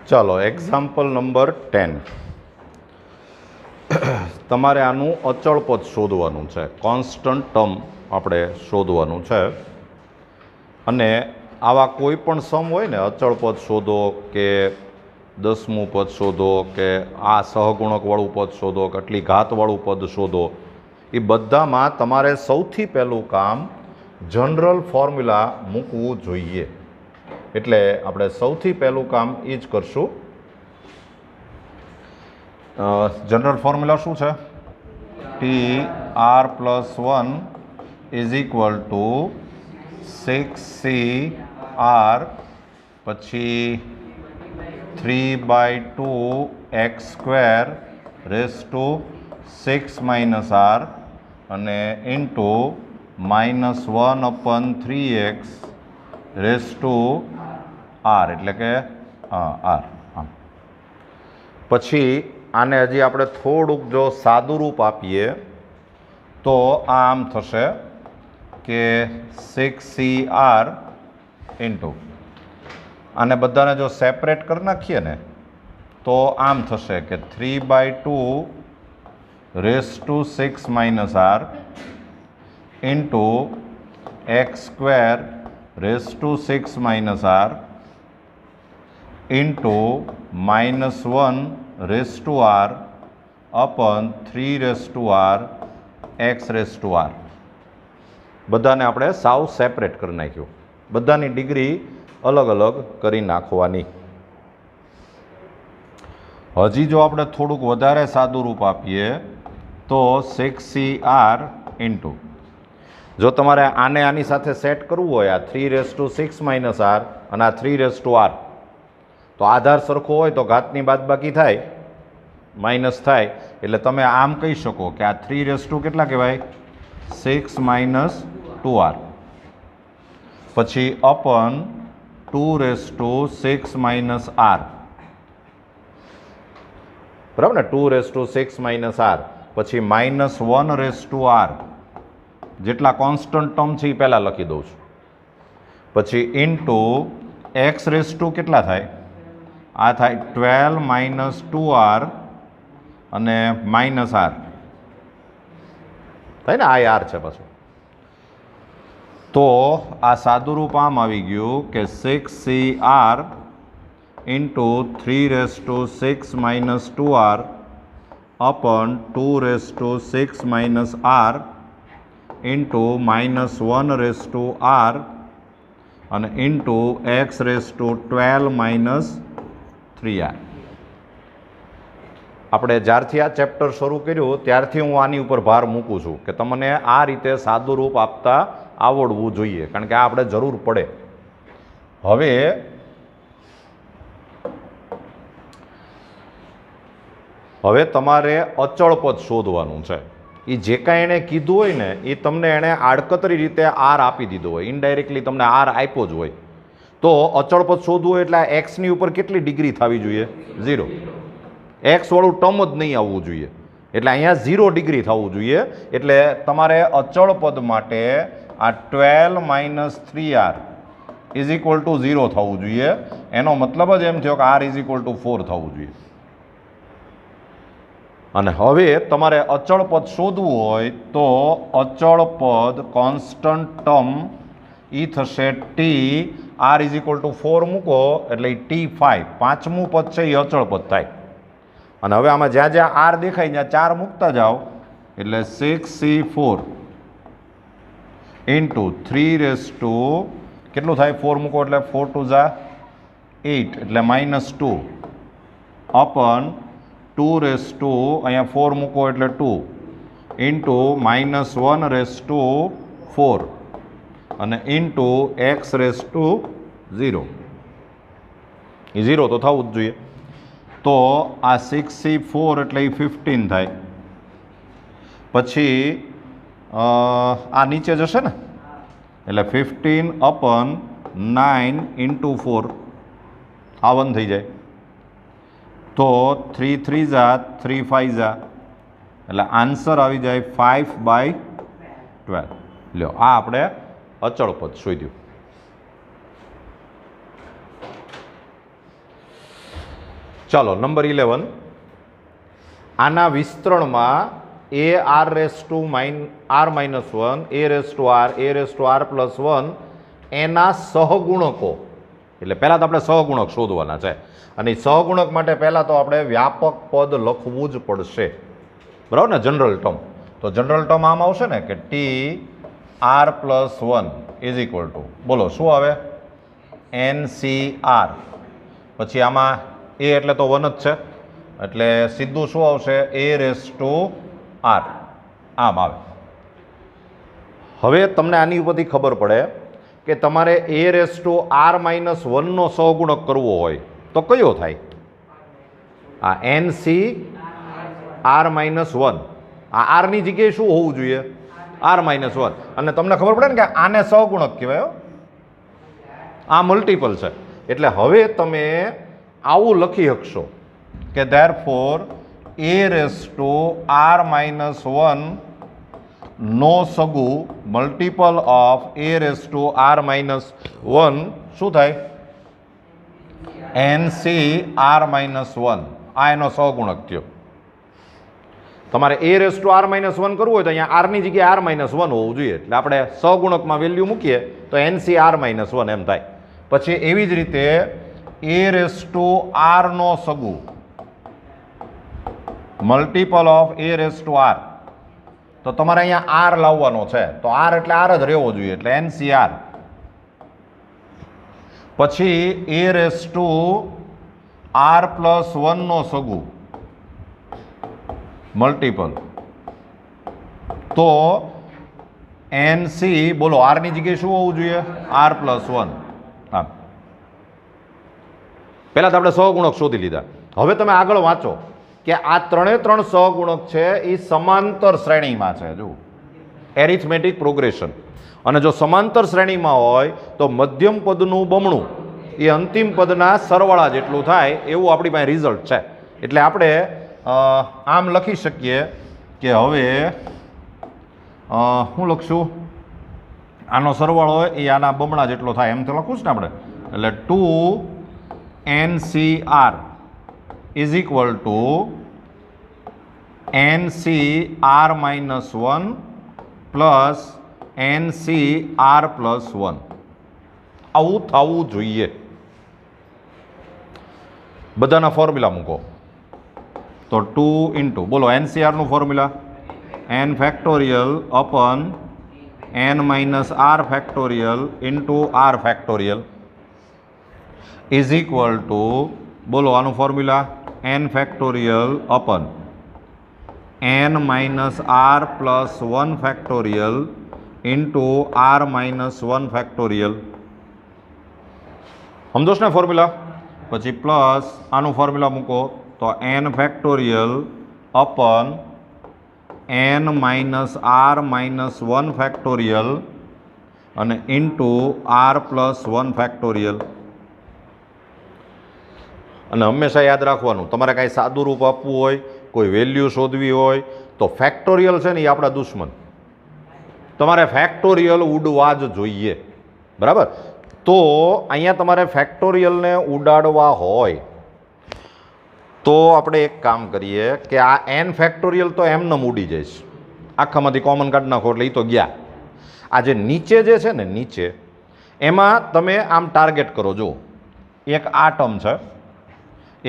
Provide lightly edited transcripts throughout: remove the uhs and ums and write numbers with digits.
ચાલો example number 10 તમારે આનું અચળ પદ શોધવાનું છે, કોન્સ્ટન્ટ ટર્મ આપણે શોધવાનું છે. અને આવા કોઈ પણ સમ હોય ને, અચળ પદ શોધો કે 10મું પદ શોધો કે આ સહગુણકવાળું પદ શોધો કે આટલી ઘાતવાળું પદ શોધો, એ બધામાં તમારે સૌથી પહેલું કામ જનરલ ફોર્મ્યુલા મૂકવું જોઈએ. એટલે આપણે સૌથી પહેલું કામ એ જ કરશું. જનરલ ફોર્મ્યુલા શું છે? TR+1 is equal two 6CR પછી 3/2x² રેઝ ટુ 6 - r અને into -1/3x raise to r, એટલે કે r. પછી આને હજી આપણે થોડુંક જો સાદું રૂપ આપીએ તો આમ થશે કે 6CR ઇન્ટુ આને બધાને જો સેપરેટ કરી નાખીએ ને તો આમ થશે કે 3/2 raise to 6 - r into x² raise to 6 - r into -1 raise to r upon 3 raise to r x raise to r. બધાને આપણે સાવ સેપરેટ કરી નાખ્યું, બધાની ડિગ્રી અલગ અલગ કરી નાખવાની. હજી જો આપણે થોડુંક વધારે સાદું રૂપ આપીએ તો 6CR ઇન્ટુ, જો તમારે આને આની સાથે સેટ કરવું હોય, આ 3 રેઝ ટુ 6 - r અને આ 3 રેઝ ટુ r, તો આધાર સરખો હોય તો ઘાતની બાદબાકી થાય, માઇનસ થાય, એટલે તમે આમ કહી શકો કે આ 3 રેઝ ટુ કેટલા કહેવાય? 6 - 2r પછી અપન 2 રેઝ ટુ 6 - r, બરાબર ને? 2 રેઝ ટુ 6 - r પછી -1 રેઝ ટુ r, જેટલા કોન્સ્ટન્ટ ટર્મ છે એ પહેલાં લખી દઉં છું. પછી ઇન્ટુ x રેઝ ટુ કેટલા થાય? આ થાય 12 - 2r અને -r થાય ને, આ r છે પાછું. તો આ સાદું રૂપ આમ આવી ગયું કે 6CR into 3 raise to 6 - 2r upon 2 raise to 6 - r into -1 raise to r અને into x raise to 12 - 3r. આપણે જ્યારથી આ ચેપ્ટર શરૂ કર્યું ત્યારથી હું આની ઉપર ભાર મૂકું છું કે તમને આ રીતે સાદું રૂપ આપતા આવડવું જોઈએ, કારણ કે આ આપણે જરૂર પડે. હવે તમારે અચળ પદ શોધવાનું છે. એ જે કાંઈ એણે કીધું હોય ને એ તમને એણે આડકતરી રીતે આર આપી દીધો હોય, ઇનડાયરેક્ટલી તમને આર આપ્યો જ હોય, તો અચળ પદ શોધવું હોય એટલે આ એક્સની ઉપર કેટલી ડિગ્રી થવી જોઈએ? 0. એક્સ વાળું ટર્મ જ નહીં આવવું જોઈએ, એટલે અહીંયા 0 ડિગ્રી થવું જોઈએ. એટલે તમારે અચળ પદ માટે આ 12 - 3r ઇઝ ઇક્વલ ટુ 0 થવું જોઈએ. એનો મતલબ જ એમ થયો કે r ઇઝ ઇક્વલ ટુ 4 થવું જોઈએ. અને હવે તમારે અચળ પદ શોધવું હોય તો અચળ પદ કોન્સ્ટન્ટ ટર્મ એ થશે t, r is equal two 4 મૂકો એટલે T5, પાંચમું પદ છે એ અચળ પદ થાય. અને હવે આમાં જ્યાં જ્યાં r દેખાય ત્યાં 4 મૂકતા જાઓ એટલે 6C4 ઇન્ટુ 3 રેઝ ટુ કેટલું થાય? 4 મૂકો એટલે 4 × 2 = 8 એટલે -2 અપન 2 રેઝ ટુ અહીંયા 4 મૂકો એટલે 2 ઇન્ટુ -1 રેઝ ટુ 4 અને ઇન્ટુ x રેઝ ટુ 0. એ 0 તો થવું જ જોઈએ. તો આ 6C4 એટલે એ 15 થાય. પછી આ નીચે જશે ને એટલે 15 અપન 9 ઇન્ટુ 4 આ 1 થઈ જાય. તો 3 × 3 = 3 × 5 = એટલે આન્સર આવી જાય 5/12. લ્યો, આ આપણે અચળ પદ શોધ્યું. ચાલો નંબર 11, આના વિસ્તરણમાં a r raise to r minus 1 a raise to r plus 1 એના સહગુણકો, એટલે પહેલાં તો આપણે સહગુણક શોધવાના છે, અને એ સહગુણક માટે પહેલાં તો આપણે વ્યાપક પદ લખવું જ પડશે, બરાબર ને, જનરલ ટર્મ. તો જનરલ ટર્મ આમ આવશે ને કે T r plus 1 is equal to, બોલો શું આવે, NCR. પછી આમાં એ એટલે તો 1 જ છે, એટલે સીધું શું આવશે, એ રેસ ટુ આર, આમ આવે. હવે તમને આની ઉપરથી ખબર પડે કે તમારે એ રેસ ટુ આર માઇનસ 1નો સહગુણક કરવો હોય તો કયો થાય, આ NCR માઇનસ 1, આ આરની જગ્યાએ શું હોવું જોઈએ, આર માઇનસ 1, અને તમને ખબર પડે ને કે આને સહગુણક કહેવાય, આ મલ્ટિપલ છે. એટલે હવે તમે આવું લખી શકશો કે therefore a raise to r minus 1 નો સગુ multiple of a raise to r minus 1 શું થાય, NCR માઇનસ 1, આ એનો સહગુણક થયો. તમારે એ રેસ ટુ આર માઇનસ 1 કરવું હોય તો અહીંયા આરની જગ્યાએ આર માઇનસ 1 હોવું જોઈએ, એટલે આપણે સહગુણકમાં વેલ્યુ મૂકીએ તો NCR માઇનસ 1 એમ થાય. પછી એવી જ રીતે એ રેસ ટુ આર નો સગુ multiple of a raise to r, તો તમારે અહીંયા આર લાવવાનો છે, તો આર એટલે આર જ રહેવો જોઈએ, એટલે NCR. પછી a raise to r plus 1 નો સગુ મલ્ટિપલ, તો NC, બોલો આરની જગ્યાએ શું હોવું જોઈએ, આર પ્લસ 1. હા, પહેલા તો આપણે સહગુણક શોધી લીધા. હવે તમે આગળ વાંચો કે આ 3 સહગુણક છે એ સમાંતર શ્રેણીમાં છે, જો એરિથમેટિક પ્રોગ્રેશન, અને જો સમાંતર શ્રેણીમાં હોય તો મધ્યમ પદનું બમણું એ અંતિમ પદના સરવાળા જેટલું થાય એવું આપણી પાસે રિઝલ્ટ છે. એટલે આપણે આમ લખી શકીએ કે હવે શું લખશું, આનો સરવાળો હોય એ આના બમણા જેટલો થાય એમ તો લખું છું ને આપણે, એટલે 2NCR is equal two NCR minus 1 plus NCR plus 1, આવું થવું જોઈએ. બધાના ફોર્મ્યુલા મૂકો તો 2 ઇન્ટુ, બોલો NCR નું formula, n factorial upon n minus r factorial into r factorial is equal to, બોલો આનું formula, n factorial upon n minus r plus 1 factorial into r minus 1 factorial. સમજો ને ફોર્મ્યુલા? પછી plus આનું formula મૂકો તો n factorial upon n minus r minus 1 factorial અને into r plus 1 factorial. અને હંમેશા યાદ રાખવાનું, તમારે કાંઈ સાદું રૂપ આપવું હોય, કોઈ વેલ્યુ શોધવી હોય તો ફેક્ટોરિયલ છે ને એ આપણા દુશ્મન, તમારે ફેક્ટોરિયલ ઉડવા જ જોઈએ, બરાબર. તો અહીંયા તમારે ફેક્ટોરિયલને ઉડાડવા હોય તો આપણે એક કામ કરીએ કે આ n ફેક્ટોરિયલ તો એમને ઉડી જઈશ, આખામાંથી કોમન કાઢી નાખો એટલે એ તો ગયા. આ જે નીચે જે છે ને નીચે, એમાં તમે આમ ટાર્ગેટ કરો, જો એક આ ટર્મ છે,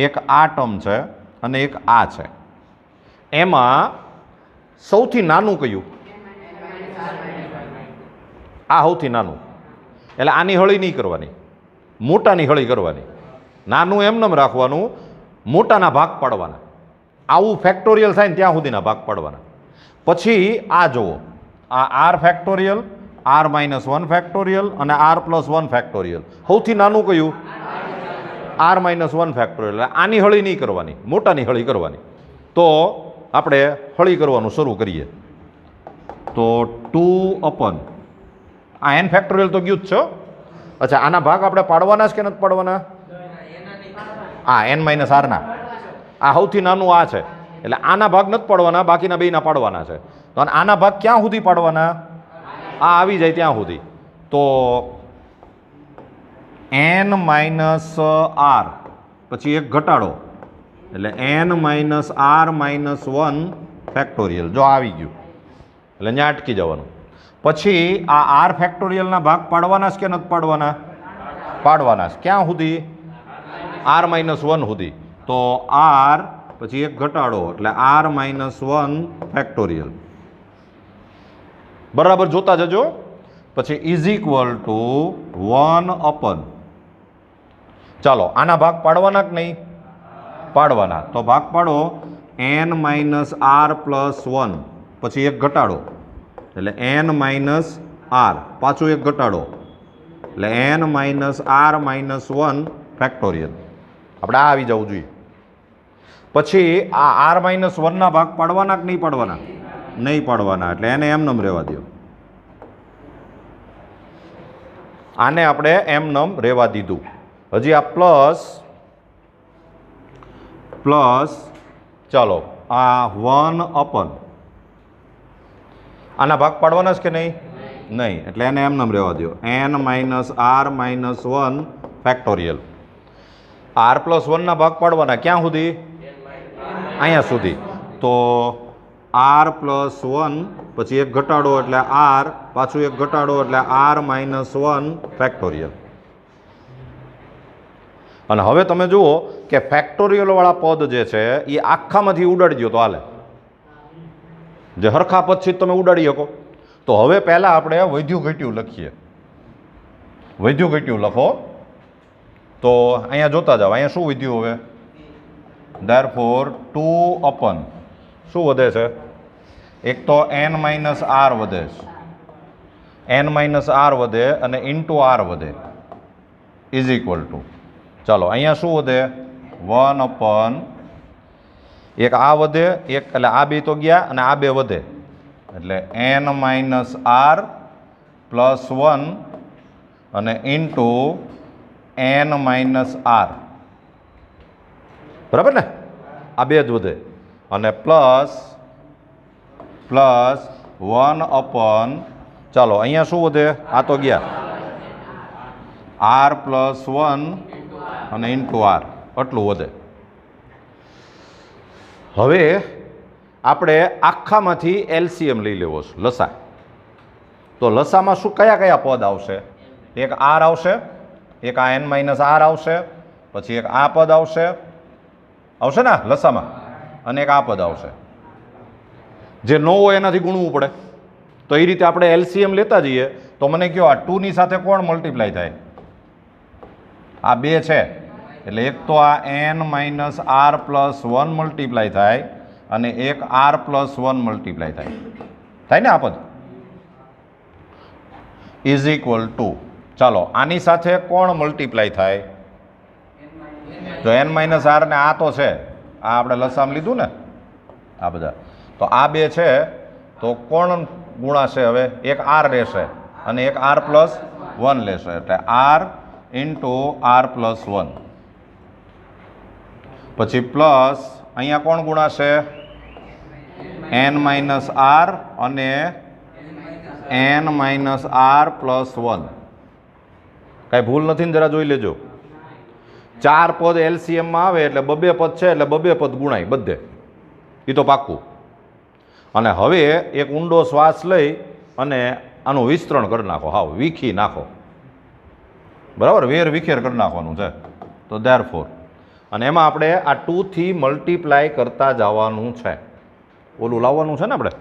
એક આ ટર્મ છે અને એક આ છે, એમાં સૌથી નાનું કયું? આ સૌથી નાનું, એટલે આની હળી નહીં કરવાની, મોટાની હળી કરવાની. નાનું એમને રાખવાનું, મોટાના ભાગ પાડવાના. આવું ફેક્ટોરિયલ થાય ને ત્યાં સુધીના ભાગ પાડવાના. પછી આ જુઓ, આ r factorial, r minus 1 factorial અને આર પ્લસ 1 ફેક્ટોરિયલ. સૌથી નાનું કયું? R minus 1 factorial. આની હળી નહીં કરવાની, મોટાની હળી કરવાની. તો આપણે હળી કરવાનું શરૂ કરીએ. તો 2 અપન આ n ફેક્ટોરિયલ તો ગયું જ છે. અચ્છા, આના ભાગ આપણે પાડવાના છે કે નથી પાડવાના? આ n માઇનસ આરના, આ સૌથી નાનું આ છે, એટલે આના ભાગ નથી પાડવાના, બાકીના બેયના પાડવાના છે. તો આના ભાગ ક્યાં સુધી પાડવાના? આ આવી જાય ત્યાં સુધી. તો n માઇનસ r, પછી એક ઘટાડો એટલે n minus r minus 1 factorial. જો આવી ગયું એટલે અહીંયા અટકી જવાનું. પછી આ આર ફેક્ટોરિયલના ભાગ પાડવાના છે કે નથી પાડવાના? પાડવાના છે. ક્યાં સુધી? આર માઇનસ 1 સુધી. તો આર પછી એક ઘટાડો એટલે આર માઇનસ 1 ફેક્ટોરિયલ. બરાબર જોતા જજો. પછી ઇઝ ઇક્વલ ટુ 1 અપન, ચાલો આના ભાગ પાડવાના કે નહીં? પાડવાના. તો ભાગ પાડો n માઇનસ આર પ્લસ 1, પછી એક ઘટાડો એટલે n માઇનસ આર, પાછું એક ઘટાડો એટલે n minus r minus 1 factorial. આપણે આ આવી જવું જોઈએ. પછી આ આર માઇનસ 1ના ભાગ પાડવાના કે નહીં પાડવાના? નહીં પાડવાના, એટલે એને એમનેમ રહેવા દો. આને આપણે એમનેમ રહેવા દીધું. હજી આ પ્લસ પ્લસ, ચાલો આ 1 અપન, આના ભાગ પાડવાના છે કે નહીં? નહીં, એટલે એને એમનેમ રહેવા દો. n minus r minus 1 factorial. R plus 1ના ભાગ પાડવાના ક્યાં સુધી? અહીંયા સુધી. તો આર પ્લસ 1 પછી એક ઘટાડો એટલે આર, પાછું એક ઘટાડો એટલે આર માઇનસ 1 ફેક્ટોરિયલ. અને હવે તમે જુઓ કે ફેક્ટોરિયલવાળા પદ જે છે એ આખામાંથી ઉડાડી દો તો હાલે. જે હરખા પદ છે તમે ઉડાડી શકો. તો હવે પહેલાં આપણે વધ્યું ઘટ્યું લખીએ. વધ્યું ઘટ્યું લખો. તો અહીંયા જોતા જાઓ, અહીંયા શું વધ્યું હવે? ધેરફોર 2 અપન, શું વધે છે? એક તો n માઇનસ આર વધે છે, n માઇનસ આર વધે અને ઇન્ટુ આર વધે, ઇઝ ઇક્વલ ટુ, ચાલો અહીંયા શું વધે? 1 અપન, એક આ વધે, એક એટલે આ બે તો ગયા અને આ બે વધે એટલે n માઇનસ આર પ્લસ 1 અને ઇન્ટુ n માઇનસ આર. બરાબર ને? આ બે જ વધે અને પ્લસ પ્લસ 1 અપન, ચાલો અહીંયા શું વધે? આ તો ગયા, આર પ્લસ 1 અને ઇન્ટુ આર, આટલું વધે. હવે આપણે આખામાંથી એલસીએમ લઈ લેવો છે, લસા. તો લસામાં શું કયા કયા પદ આવશે? એક આર આવશે, એક આ n માઇનસ આર આવશે, પછી એક આ પદ આવશે, આવશે ને લસામાં, અને એક આ પદ આવશે. જે ન હોય એનાથી ગુણવું પડે. તો એ રીતે આપણે એલસીએમ લેતા જઈએ. તો મને કહો આ 2ની સાથે કોણ મલ્ટીપ્લાય થાય? આ બે છે એટલે એક તો આ n minus r plus 1 multiply થાય અને એક આર પ્લસ 1 મલ્ટીપ્લાય થાય. થાય ને આ પદ? ઇઝ ઇક્વલ ટુ, ચાલો આની સાથે કોણ મલ્ટીપ્લાય થાય? તો n માઇનસ આર ને આ તો છે, આ આપણે લસામ લીધું ને આ બધા. તો આ બે છે તો કોણ ગુણાશે હવે? એક આર રહેશે અને એક આર પ્લસ 1 લેશે એટલે આર ઇન્ટુ આર પ્લસ 1. પછી પ્લસ અહીંયા કોણ ગુણાશે? n માઇનસ આર અને n માઇનસ આર પ્લસ 1. કાંઈ ભૂલ નથી ને? જરા જોઈ લેજો. 4 પદ એલસીએમમાં આવે એટલે બબે પદ છે એટલે બબે પદ ગુણાય બધે, એ તો પાક્કું. અને હવે એક ઊંડો શ્વાસ લઈ અને આનું વિસ્તરણ કરી નાખો, હાવ વીખી નાખો. બરાબર? વેર વિખેર કરી નાખવાનું છે. તો ધેરફોર, અને એમાં આપણે આ 2થી મલ્ટીપ્લાય કરતા જવાનું છે. ઓલું લાવવાનું છે ને આપણે,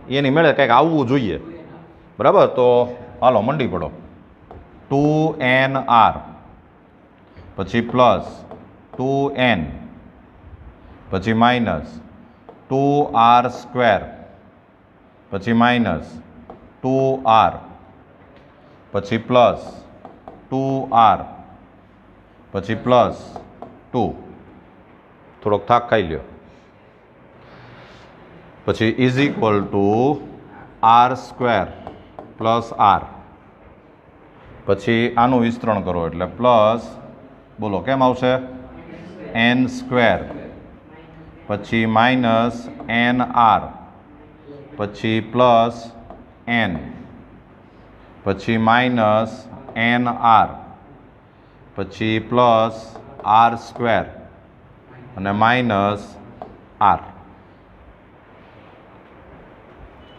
એની મેળે કંઈક આવવું જોઈએ. બરાબર? તો હાલો મંડી પડો. 2nr પછી પ્લસ 2n પછી માઇનસ 2r સ્ક્વેર પછી માઇનસ 2r પછી પ્લસ 2r પછી પ્લસ 2. થોડોક થાક ખાઈ લ્યો. પછી is equal to r square plus r. પછી આનું વિસ્તરણ કરો એટલે પ્લસ, બોલો કેમ આવશે? n સ્ક્વેર પછી માઇનસ nr પછી પ્લસ n પછી માઇનસ nr પછી પ્લસ r સ્ક્વેર અને માઇનસ આર.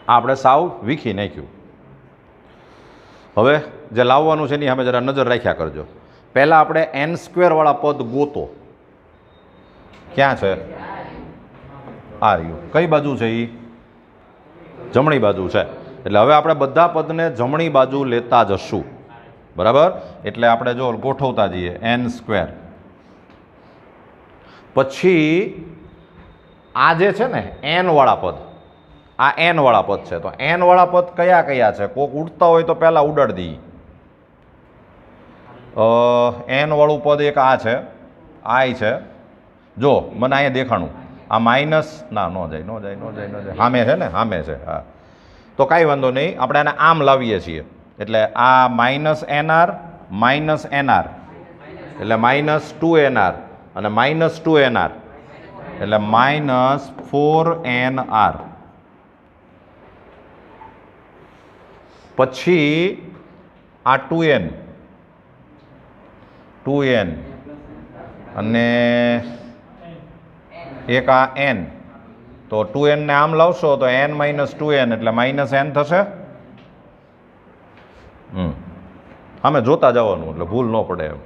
આપણે સાવ વીખી નાખ્યું. હવે જે લાવવાનું છે એની સામે જરા નજર રાખ્યા કરજો. પહેલાં આપણે એન સ્ક્વેરવાળા પદ ગોતો. ક્યાં છે? Are you. કઈ બાજુ છે એ? જમણી બાજુ છે. એટલે હવે આપણે બધા પદને જમણી બાજુ લેતા જશું. બરાબર? એટલે આપણે જો ગોઠવતા જઈએ એન સ્ક્વેર. પછી આ જે છે ને એન વાળા પદ, આ એન વાળા પદ છે. તો એન વાળા પદ કયા કયા છે? કોક ઉડતા હોય તો પહેલા ઉડાડી દઈએ. એન વાળું પદ એક આ છે, આઈ છે. જો મને અહીંયા દેખાણું આ માઇનસ ના ન જાય ન જાય ન જાય ન જાય સામે છે ને, સામે છે. હા, તો કાંઈ વાંધો નહીં, આપણે આને આમ લાવીએ છીએ. એટલે આ માઇનસ એનઆર માઇનસ એનઆર એટલે માઇનસ 2nr અને માઇનસ 2nr એટલે માઇનસ 4nr. પછી આ 2n અને એક આ n. તો 2n ને આમ લાવશો તો n માઇનસ 2n એટલે માઇનસ n થશે. અમે જોતા જવાનું એટલે ભૂલ ન પડે એમ.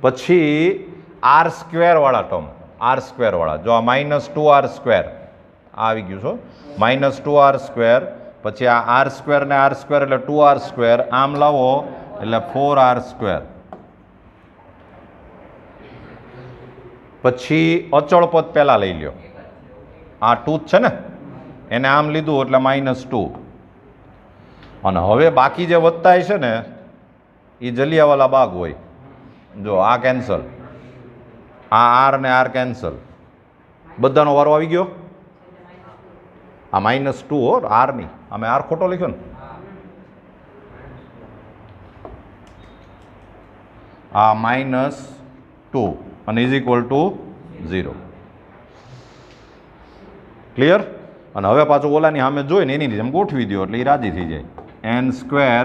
પછી આર સ્ક્વેર વાળા ટર્મ, આર સ્ક્વેર વાળા, જો આ માઇનસ 2r સ્ક્વેર આવી ગયું છો, માઇનસ 2r સ્ક્વેર. પછી આ આર સ્ક્વેર ને આર સ્ક્વેર એટલે 2r સ્ક્વેર, આમ લાવો એટલે 4r સ્ક્વેર. પછી અચળ પદ પહેલા લઈ લ્યો. આ 2 છે ને, એને આમ લીધું એટલે માઇનસ 2. અને હવે બાકી જે વધતા છે ને એ જલિયાવાલા બાગ હોય. જો આ કેન્સલ, આ આર ને આર કેન્સલ, બધાનો વારો આવી ગયો. આ માઇનસ 2 હો, આર ની. અમે આર ખોટો લખ્યો ને. આ માઇનસ 2 અને ઇઝ ઇક્વલ ટુ 0. ક્લિયર? અને હવે પાછું ઓલાની સામે જોઈને એની જેમ ગોઠવી દો એટલે એ રાજી થઈ જાય. N square.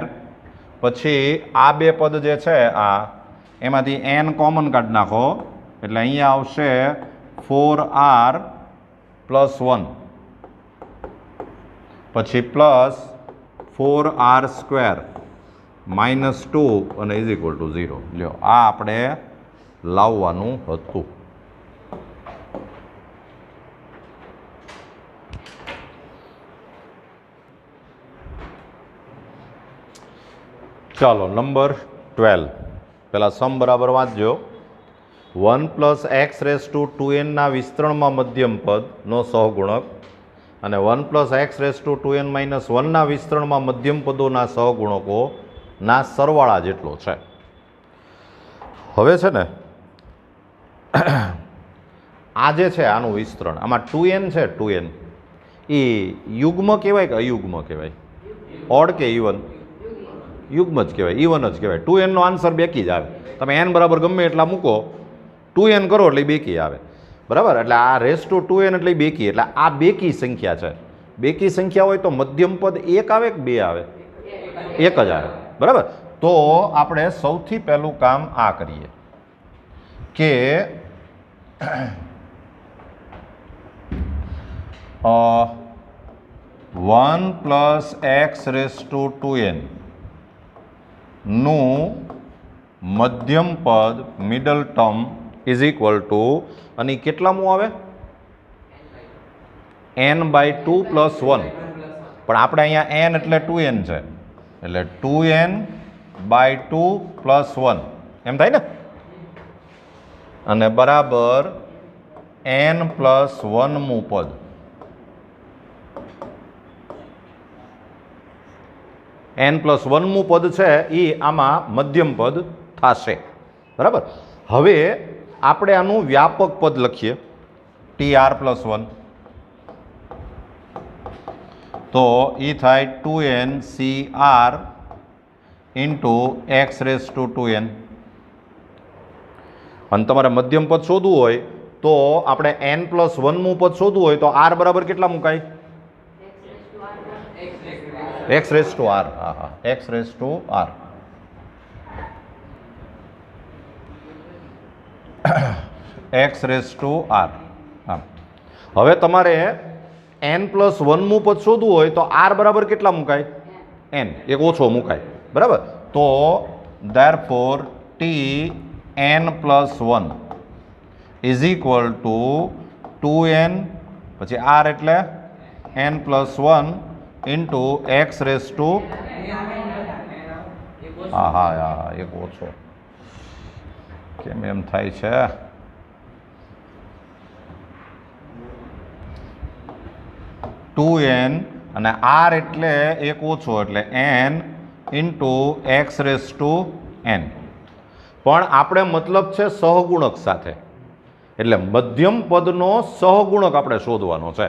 પછી આ બે પદ જે છે આ, એમાંથી n કોમન કાઢી નાખો એટલે અહીંયા આવશે 4r પ્લસ 1 પછી પ્લસ 4r સ્ક્વેર માઇનસ 2 અને ઇઝ ઇક્વલ ટુ 0. લ્યો, આ આપણે લાવવાનું હતું. ચાલો નંબર 12. પહેલાં સમ બરાબર વાંચજો. 1 plus x raise two 2n ના વિસ્તરણમાં મધ્યમ પદનો સહગુણક અને 1 plus x raise two 2n minus 1 ના વિસ્તરણમાં મધ્યમ પદોના સહગુણકોના સરવાળા જેટલો છે. હવે છે ને આ જે છે આનું વિસ્તરણ, આમાં 2n છે, 2n એ યુગ્મ કહેવાય કે અયુગ્મ કહેવાય? ઓડ કે ઇવન? યુગ્મ જ કહેવાય, ઇવન જ કહેવાય. 2n નો આન્સર બેકી જ આવે. તમે n બરાબર ગમે એટલા મૂકો, 2n કરો એટલે બેકી આવે. બરાબર? એટલે આ રેસ ટુ 2n એટલે બેકી, એટલે આ બેકી સંખ્યા છે. બેકી સંખ્યા હોય તો મધ્યમ પદ એક આવે કે બે આવે? એક જ આવે. બરાબર? તો આપણે સૌથી પહેલું કામ આ કરીએ કે 1 plus x raise two 2n નું મધ્યમ પદ middle term is equal two, અને કેટલામું આવે? n/2 plus 1. પણ આપણે અહીંયા n એટલે 2n છે એટલે 2n/2 પ્લસ 1 એમ થાય ને. અને બરાબર n પ્લસ 1મું પદ. n પ્લસ 1મું પદ છે એ આમાં મધ્યમ પદ થશે. બરાબર? હવે આપણે આનું વ્યાપક પદ લખીએ tr પ્લસ 1. તો એ થાય 2n cr into x raise two 2n. અને તમારે મધ્યમ પદ શોધવું હોય તો આપણે n પ્લસ 1મું પદ શોધવું હોય તો r બરાબર કેટલા મુકાય? X raise to r. હા હા, x raise to r. X raise to r. હા, હવે તમારે n+1મું પદ શોધવું હોય તો r બરાબર કેટલા મુકાય? n, એક ઓછો મુકાય. બરાબર? તો therefore tn+1 is equal two 2n પછી r એટલે n+1 into x raise two હા એક ઓછો કેમ એમ થાય છે? ટુ એન અને આર એટલે એક ઓછો એટલે n into x raise two n. પણ આપણે મતલબ છે સહગુણક સાથે, એટલે મધ્યમ પદનો સહગુણક આપણે શોધવાનો છે.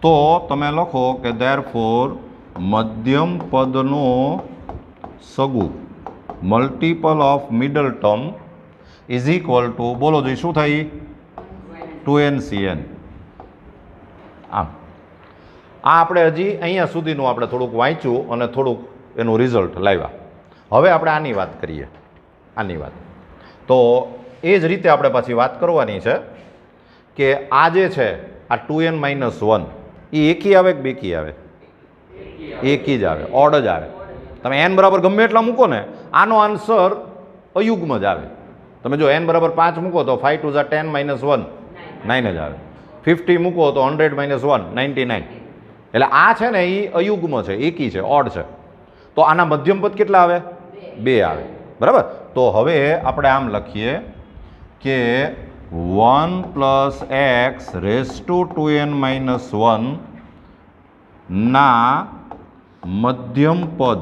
તો તમે લખો કે ધેરફોર મધ્યમ પદનો સગુ multiple of middle term is equal to, બોલો જોઈએ શું થાય? 2nCn. આમ આ આપણે હજી અહીંયા સુધીનું આપણે થોડુંક વાંચ્યું અને થોડુંક એનું રિઝલ્ટ લાવ્યા. હવે આપણે આની વાત કરીએ, આની વાત. તો એ જ રીતે આપણે પાછી વાત કરવાની છે કે આ જે છે આ 2n-1 એ એકી આવે કે બેકી આવે? એકી જ આવે, ઓડ જ આવે. તમે n બરાબર ગમે એટલા મૂકો ને, આનો આન્સર અયુગ્મ જ આવે. તમે જો n બરાબર 5 મૂકો તો 5 × 10 - 1 9 જ આવે. 50 મૂકો તો 100 - 1 99. એટલે આ છે ને એ અયુગ્મ છે, એકી છે, ઓડ છે. તો આના મધ્યમ પદ કેટલા આવે? 2 આવે. બરાબર? તો હવે આપણે આમ લખીએ કે 1 + x રેસ ટુ 2n-1 ના મધ્યમ પદ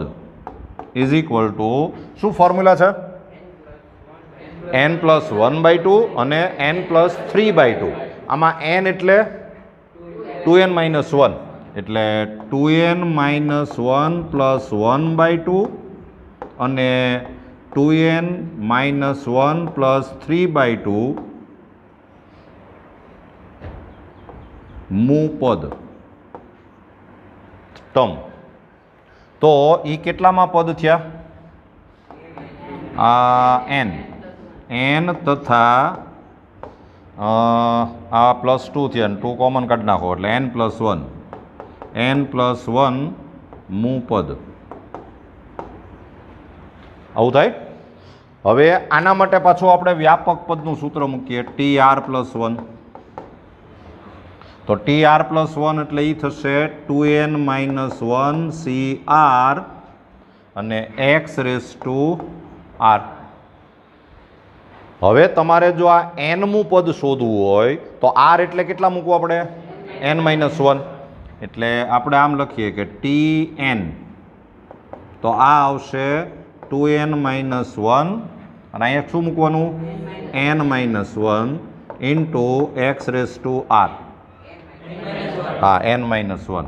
ઇઝ ઇક્વલ ટુ, શું ફોર્મ્યુલા છે? n+1/2 અને n+3/2. આમાં n એટલે 2n-1 એટલે 2n-1 + 1/2 અને 2n-1 + 3/2 મું પદ ટર્મ. તો એ કેટલામાં પદ થયા? n તથા આ +2 થયા, 2 કોમન કાઢી નાખો એટલે n+1 મું પદ. આવું થાય. હવે આના માટે પાછું આપણે વ્યાપક પદનું સૂત્ર મૂકીએ, tr+1. તો tr+1 એટલે એ થશે 2n-1 cr અને x રેસ ટુ r. હવે તમારે જો આ n મું પદ શોધવું હોય તો r એટલે કેટલા મૂકવું આપણે? n-1. એટલે આપણે આમ લખીએ કે tn, તો આ આવશે 2n-1 અને અહીંયા શું મૂકવાનું? n-1 into x raise to r. હા, n-1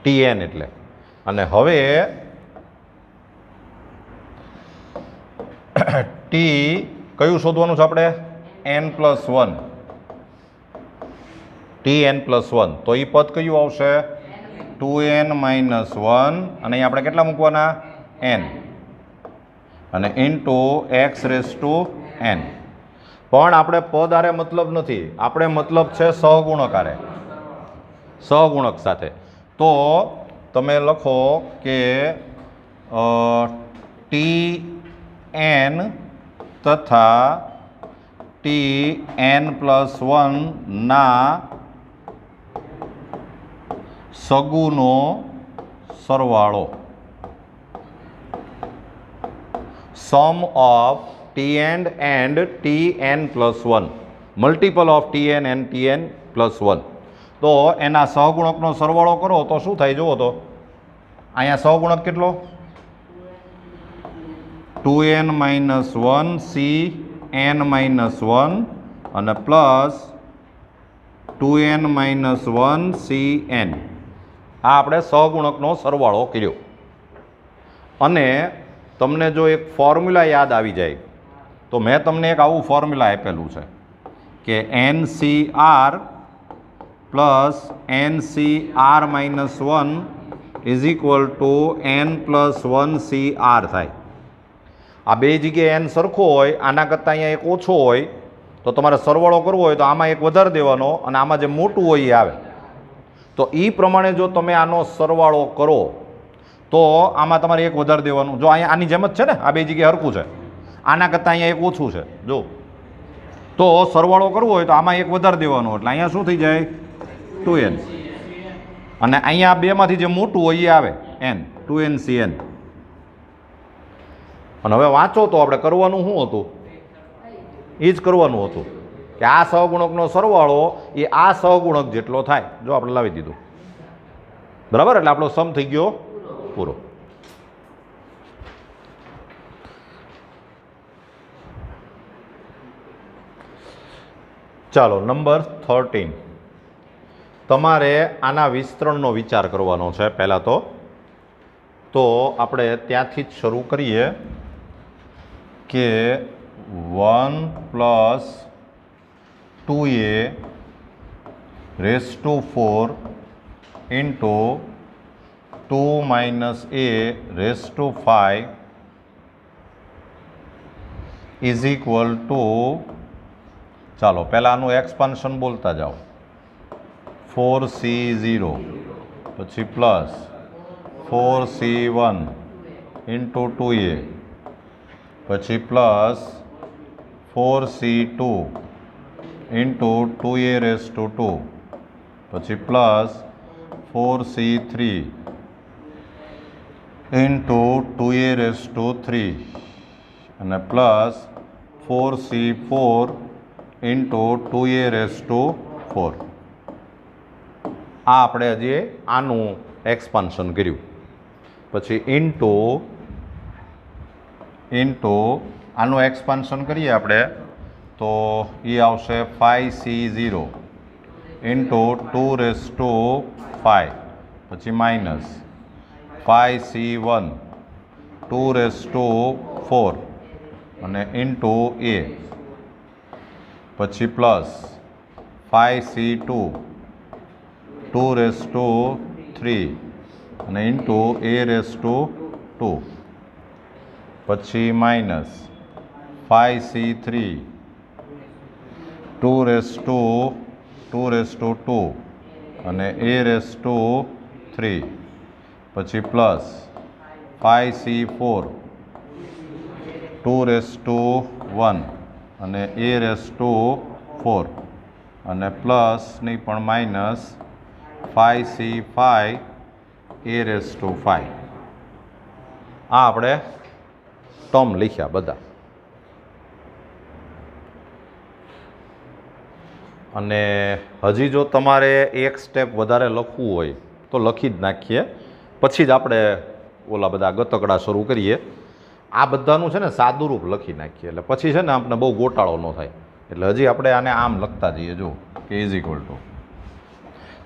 tn એટલે. અને હવે t કયું શોધવાનું છે આપણે? n+1. tn+1. તો એ પદ કયું આવશે? 2n-1 અને અહીં આપણે કેટલા મૂકવાના? n અને into x raise two n. પણ આપણે પદ આરે મતલબ નથી, આપણે મતલબ છે સહગુણક આરે, સહગુણક સાથે. તો તમે લખો કે tn તથા tn+1 ના સગુનો સરવાળો. Sum of tn and tn+1, multiple of tn and tn+1. તો એના સહગુણકનો સરવાળો કરો તો શું થાય જુઓ તો. અહીંયા સહગુણક કેટલો? 2n-1 cn-1 અને પ્લસ 2n-1 cn. આ આપણે સહગુણકનો સરવાળો કર્યો. અને તમને જો એક ફોર્મ્યુલા યાદ આવી જાય તો મેં તમને એક આવું ફોર્મ્યુલા આપેલું છે કે NCR plus NCR-1 is equal two n+1 CR થાય. આ બે જગ્યાએ n સરખો હોય, આના કરતાં અહીંયા એક ઓછો હોય, તો તમારે સરવાળો કરવો હોય તો આમાં એક વધારે દેવાનો અને આમાં જે મોટું હોય એ આવે. તો એ પ્રમાણે જો તમે આનો સરવાળો કરો તો આમાં તમારે એક વધારે દેવાનું. જો અહીંયા આની જેમ જ છે ને, આ બે જગ્યાએ હરખું છે, આના કરતાં અહીંયા એક ઓછું છે. જો તો સરવાળો કરવો હોય તો આમાં એક વધારે દેવાનો, એટલે અહીંયા શું થઈ જાય 2n, અને અહીંયા બેમાંથી જે મોટું હોય એ આવે n, 2nCn. અને હવે વાંચો તો આપણે કરવાનું શું હતું, એ જ કરવાનું હતું કે આ સહગુણકનો સરવાળો એ આ સહગુણક જેટલો થાય. જો આપણે લાવી દીધું, બરાબર, એટલે આપણો સમ થઈ ગયો પૂરો. ચાલો નંબર 13, તમારે આના વિસ્તરણનો વિચાર કરવાનો છે. પહેલાં તો આપણે ત્યાંથી જ શરૂ કરીએ કે 1 + 2a raised to 4 into 2 - a raised to 5 is equal to, ચાલો પહેલાં આનું એક્સપાન્શન બોલતા જાઓ, 4c0 પછી પ્લસ 4c1 into 2a પછી plus 4c2 into 2a raised to 2 પછી plus 4c3 into 2a raised to 3 અને plus 4c4 into 2a raised to 4. આ આપણે હજી આનું એક્સપાન્શન કર્યું. પછી ઇન્ટુ આનું એક્સપાન્શન કરીએ આપણે તો એ આવશે 5c0 into 2 raised to 5 પછી માઇનસ 5c1 2 raised to 4 અને ઇન્ટુ a પછી પ્લસ 5c2 2 raised to 3 અને ઇન્ટુ a raised to 2 પછી માઇનસ 5c3 2 raised to 2 અને a raised to 3 પછી પ્લસ 5c4 2 raised to 1 અને a raised to 4 અને plus નહીં પણ minus 5c5 a raised to 5. આ આપણે ટર્મ લખ્યા બધા. અને હજી જો તમારે એક સ્ટેપ વધારે લખવું હોય તો લખી જ નાખીએ, પછી જ આપણે ઓલા બધા ગતકડા શરૂ કરીએ. આ બધાનું છે ને સાદુરૂપ લખી નાખીએ એટલે પછી છે ને આપણે બહુ ગોટાળો ન થાય. એટલે હજી આપણે આને આમ લખતા જઈએ. જો કે ઇઝ ઇક્વલ ટુ,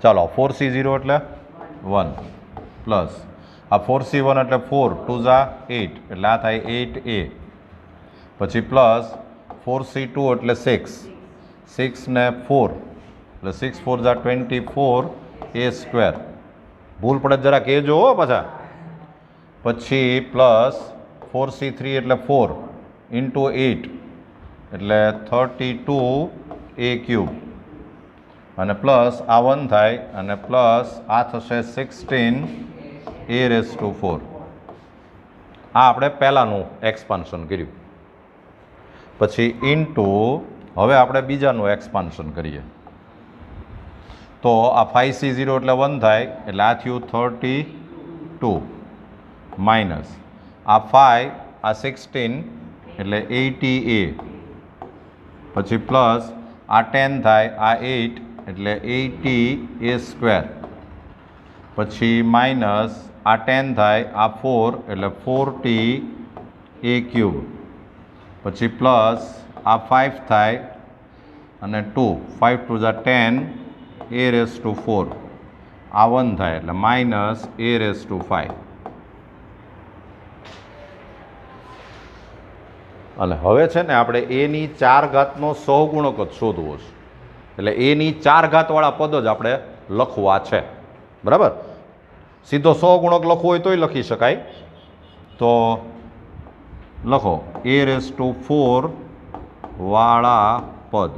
ચાલો 4c0 એટલે 1 પ્લસ આ 4c1 એટલે 4 2 જા 8 એટલે આ થાય 8a પછી પ્લસ 4c2 એટલે 6 6 ને 4 એટલે 6 4 જા 24a². ભૂલ પડે જરા કહેજો હો પાછા. પછી પ્લસ 4c3 એટલે 4 into 8 એટલે 32a³ અને પ્લસ આ 1 થાય અને પ્લસ આ થશે 16a raised to 4. આ આપણે પહેલાંનું એક્સપાન્શન કર્યું. પછી ઇન્ટુ હવે આપણે બીજાનું એક્સપાન્શન કરીએ તો આ 5c0 એટલે 1 થાય એટલે આ થયું 32 માઇનસ આ 5 આ 16 એટલે 80a પછી પ્લસ આ 10 થાય આ 8 એટલે 80a² પછી માઇનસ આ 10 થાય આ 4 એટલે 40a³ પછી પ્લસ આ 5 થાય અને 2 5 2 જા 10 a raised to 4 આ 1 થાય એટલે માઇનસ a raised to 5. અને હવે છે ને આપણે એની 4 ઘાતનો સહગુણક જ શોધવો છે. એટલે એની 4 ઘાતવાળા પદ જ આપણે લખવા છે. બરાબર, સીધો સહગુણક લખવો હોય તોય લખી શકાય. તો લખો a⁴ વાળા પદ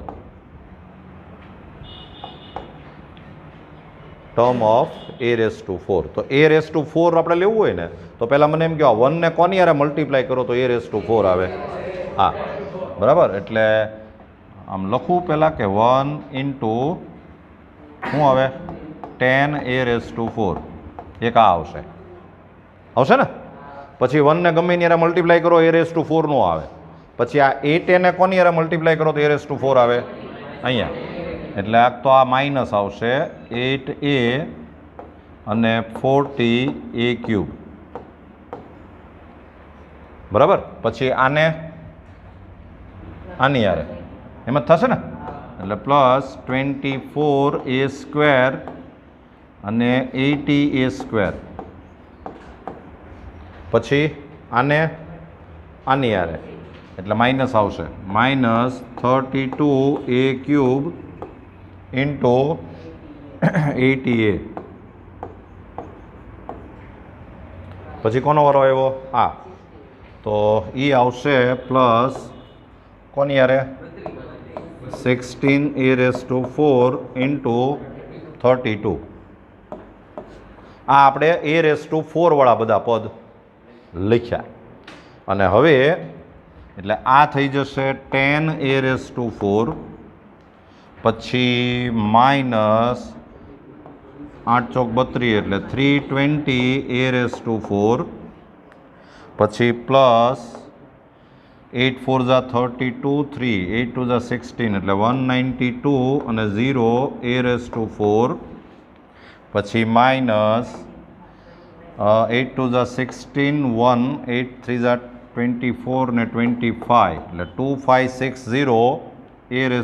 ટર્મ ઓફ a⁴ તો a⁴ આપણે લેવું હોય ને તો પહેલાં મને એમ કહો 1 ને કોની યારે મલ્ટીપ્લાય કરો તો a⁴ આવે હા બરાબર એટલે આમ લખું પહેલાં કે 1 ઇન્ટુ શું આવે 10a⁴ એક આ આવશે આવશે ને પછી 1 ને ગમે એની યારે મલ્ટીપ્લાય કરો a⁴ નો આવે પછી આ 8a ને કોની યારે મલ્ટીપ્લાય કરો તો a⁴ આવે અહીંયા એટલે આ તો આ માઇનસ આવશે 8a અને 40a³ બરાબર પછી આને આની યારે એમ જ થશે ને એટલે પ્લસ 24a² અને 80a². પછી આને આની યારે એટલે માઇનસ આવશે માઇનસ 32a³ ઇન્ટુ 80a. પછી કોનો વારો આવ્યો આ તો એ આવશે પ્લસ કોની યારે 16a⁴ ઇન્ટુ 32. આ આપણે a⁴ વાળા બધા પદ લખ્યા અને હવે એટલે આ થઈ જશે 10a⁴ પછી માઇનસ 8 ચોક 32 એટલે 320a⁴ પછી પ્લસ 8 4 જા 32 3 8 2 જા 16 એટલે 192 અને 0 a⁴ પછી માઇનસ 8 2 જા 16 1 8 3 જા 24 ને 25 એટલે 2560 a⁴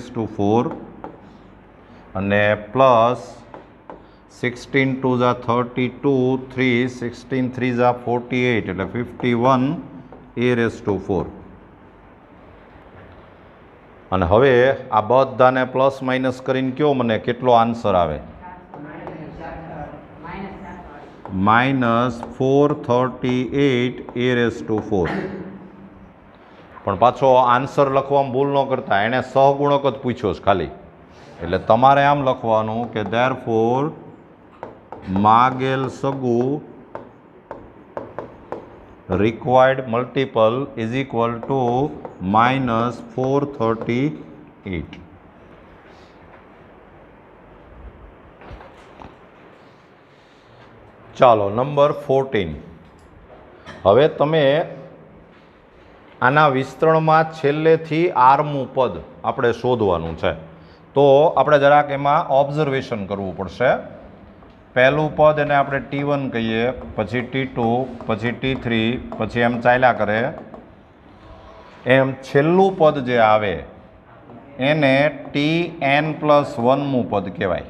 અને પ્લસ 16 2 જા 32 3 16 3 જા 48 એટલે 51a⁴. અને હવે આ બધાને પ્લસ માઇનસ કરીને કયો મને કેટલો આન્સર આવે -438a⁴. પણ પાછો આન્સર લખવામાં ભૂલ ન કરતા એણે સહગુણક જ પૂછ્યો છે ખાલી એટલે તમારે આમ લખવાનું કે ધેરફોર માગેલ સગુ required multiple is equal to -438. ચાલો નંબર 14. હવે તમે આના વિસ્તરણમાં છેલ્લેથી આરમું પદ આપણે શોધવાનું છે તો આપણે જરાક એમાં ઓબ્ઝર્વેશન કરવું પડશે. પહેલું પદ એને આપણે T1 કહીએ પછી T2 પછી T3 પછી એમ ચાલ્યા કરે એમ છેલ્લું પદ જે આવે એને Tn+1મું પદ કહેવાય.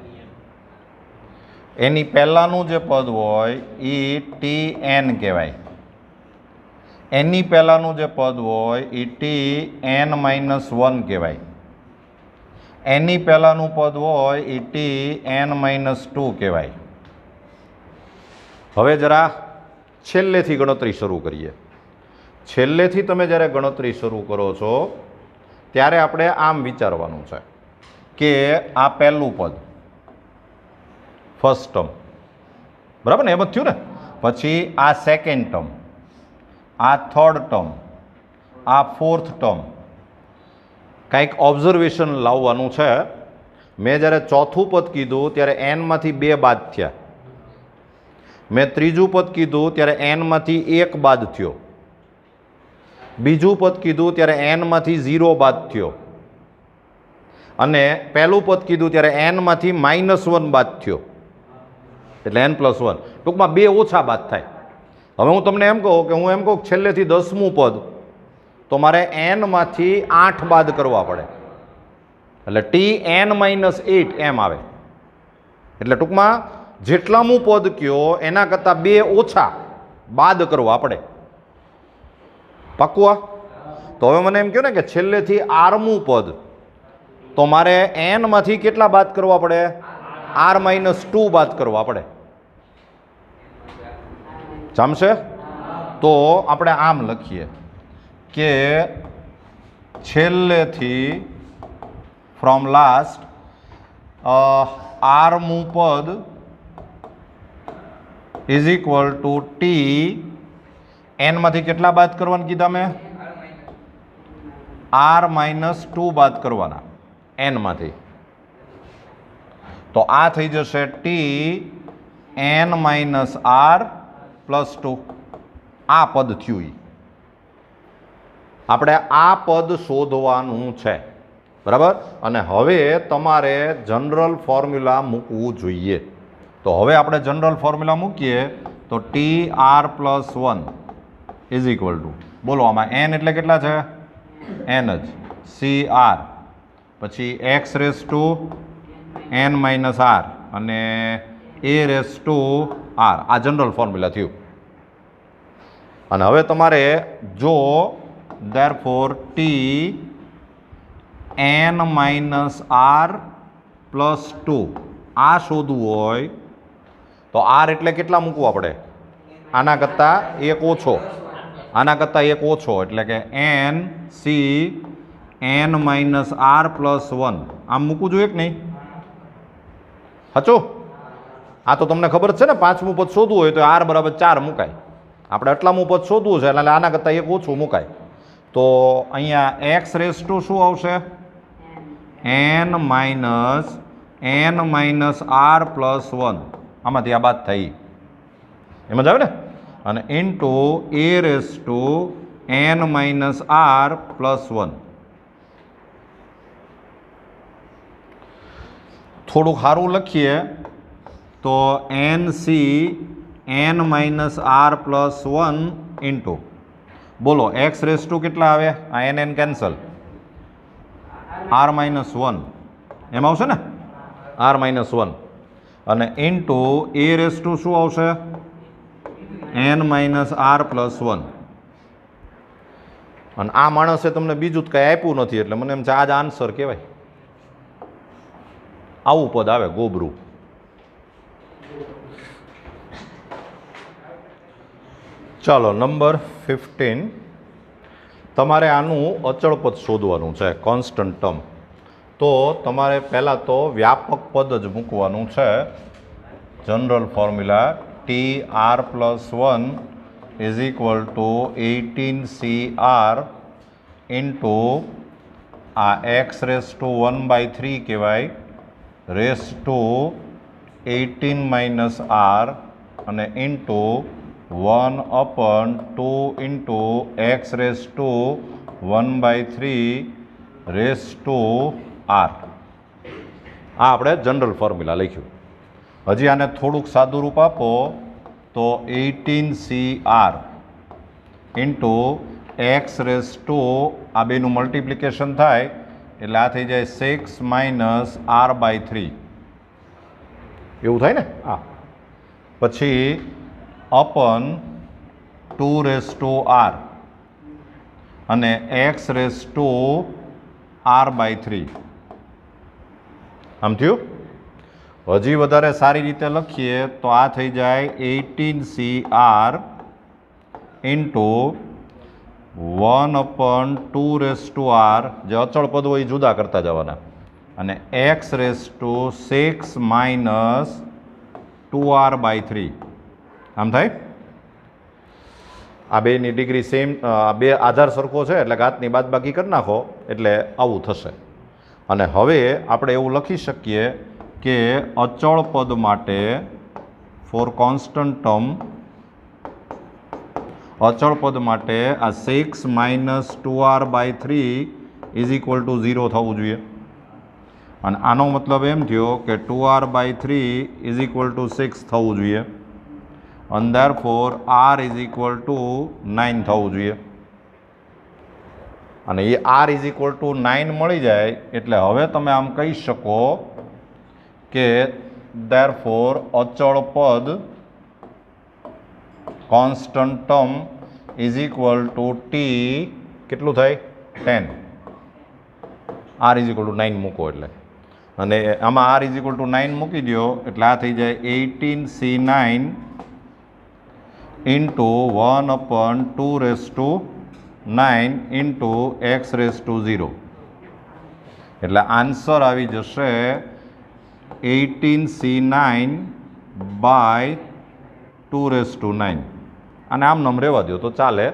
એની પહેલાંનું જે પદ હોય એ Tn કહેવાય. એની પહેલાંનું જે પદ હોય એ Tn-1 કહેવાય. એની પહેલાંનું પદ હોય એ Tn-2 કહેવાય. હવે જરા છેલ્લેથી ગણતરી શરૂ કરીએ. છેલ્લેથી તમે જ્યારે ગણતરી શરૂ કરો છો ત્યારે આપણે આમ વિચારવાનું છે કે આ પહેલું પદ ફર્સ્ટ ટર્મ બરાબર ને એમ જ થયું ને પછી આ સેકન્ડ ટર્મ આ થર્ડ ટર્મ આ ફોર્થ ટર્મ કંઈક ઓબ્ઝર્વેશન લાવવાનું છે. મેં જ્યારે ચોથું પદ કીધું ત્યારે n-માંથી 2 બાદ થયા. મેં ત્રીજું પદ કીધું ત્યારે n-માંથી 1 બાદ થયો. બીજું પદ કીધું ત્યારે n-માંથી 0 બાદ થયો અને પહેલું પદ કીધું ત્યારે n-માંથી -1 બાદ થયો એટલે n+1 ટૂંકમાં 2 ઓછા બાદ થાય. હવે હું તમને એમ કહું કે હું એમ કહું છેલ્લેથી 10મું પદ તો મારે n-માંથી 8 બાદ કરવા પડે એટલે Tn-8 એમ આવે. એટલે ટૂંકમાં જેટલામું પદ કયો એના કરતાં 2 ઓછા બાદ કરવા પડે. પાક્કું? તો હવે મને એમ કહો ને કે છેલ્લેથી આરમું પદ તો મારે n-માંથી કેટલા બાદ કરવા પડે r-2 બાદ કરવા પડે. જામશે? તો આપણે આમ લખીએ કે છેલ્લેથી ફ્રોમ લાસ્ટ આરમું પદ ઇઝ ઇક્વલ ટુ ટી એનમાંથી કેટલા બાદ કરવાના કીધા મેં R-2 બાદ કરવાના એનમાંથી તો આ થઈ જશે ટી n-r+2 આ પદ થયું આપણે આ પદ શોધવાનું છે બરાબર અને હવે તમારે જનરલ ફોર્મ્યુલા મૂકવું જોઈએ તો હવે આપણે જનરલ ફોર્મ્યુલા મૂકીએ તો TR+1 ઇઝ ઇક્વલ ટુ બોલો આમાં n એટલે કેટલા છે n જ CR પછી x⁻n-r અને a⁻r આ જનરલ ફોર્મ્યુલા થયું અને હવે તમારે જો therefore t n-r+2 આ શોધવું હોય તો r એટલે કેટલા મૂકવું આપણે આના કરતાં એક ઓછો એટલે કે n-r+1 આમ મૂકવું જોઈએ કે નહીં સાચું આ તો તમને ખબર છે ને પાંચમું પદ શોધવું હોય તો r = 4 મુકાય આપણે આટલામું પદ શોધવું છે એટલે આના કરતાં એક ઓછું મુકાય તો અહીંયા x⁻² શું આવશે n-r+1 આમાંથી આ બાદ થઈ એમ જ આવે ને અને ઇન્ટુ a⁻n-r+1 થોડુંક સારું લખીએ તો nc(n-r+1) ઇન્ટુ બોલો x⁻² કેટલા આવે આ n કેન્સલ r-1 એમ આવશે ને r-1 અને ઇન્ટુ a⁻² શું આવશે n-r+1 અને આ માણસે તમને બીજું કંઈ આપ્યું નથી એટલે મને એમ છે આ જ આન્સર કહેવાય આવું પદ આવે ગોબરું ચાલો નંબર 15 તમારે આનું અચળ પદ શોધવાનું છે કોન્સ્ટન્ટ ટર્મ તો તમારે પહેલાં તો વ્યાપક પદ જ મૂકવાનું છે general formula TR+1 is equal two 18CR into આ x⁻⁴ કહેવાય ⁻18 r અને ઇન્ટુ 1/2 ઇન્ટુ x⁻⁴ r આ આપણે જનરલ ફોર્મ્યુલા લખ્યું હજી આને થોડુંક સાદું રૂપ આપો તો 18CR ઇન્ટુ x⁻⁴ આ બેનું મલ્ટિપ્લિકેશન થાય એટલે આ થઈ જાય 6 - r/3 એવું થાય ને હા પછી અપન 2r અને x⁻⁴ આમ થયું હજી વધારે સારી રીતે લખીએ તો આ થઈ જાય 18CR ઇન્ટુ 1/2r જે અચળ પદ હોય એ જુદા કરતા જવાના અને x⁻⁶ - 2r/3 આમ થાય આ બેની ડિગ્રી સેમ બે આધાર સરખો છે એટલે ઘાતની બાદબાકી કરી નાખો એટલે આવું થશે અને હવે આપણે એવું લખી શકીએ કે અચળ પદ માટે ફોર કોન્સ્ટન્ટ ટર્મ અચળ પદ માટે આ 6 - 2r/3 ઇઝ ઇક્વલ ટુ 0 થવું જોઈએ અને આનો મતલબ એમ થયો કે 2r/3 ઇઝ ઇક્વલ ટુ 6 થવું જોઈએ અને therefore r is equal two 9 થવું જોઈએ અને એ r ઇઝ ઇક્વલ ટુ 9 મળી જાય એટલે હવે તમે આમ કહી શકો કે therefore અચળ પદ constant term is equal two T કેટલું થાય 10 r ઇઝ ઇક્વલ ટુ 9 મૂકો એટલે અને આમાં r ઇઝ ઇક્વલ ટુ 9 મૂકી દો એટલે આ થઈ જાય 18C9 into 1/2 9 into x raise two 0. એટલે આન્સર આવી જશે 18c9 બાય 2^9. અને આમ નામ રહેવા દો તો ચાલે.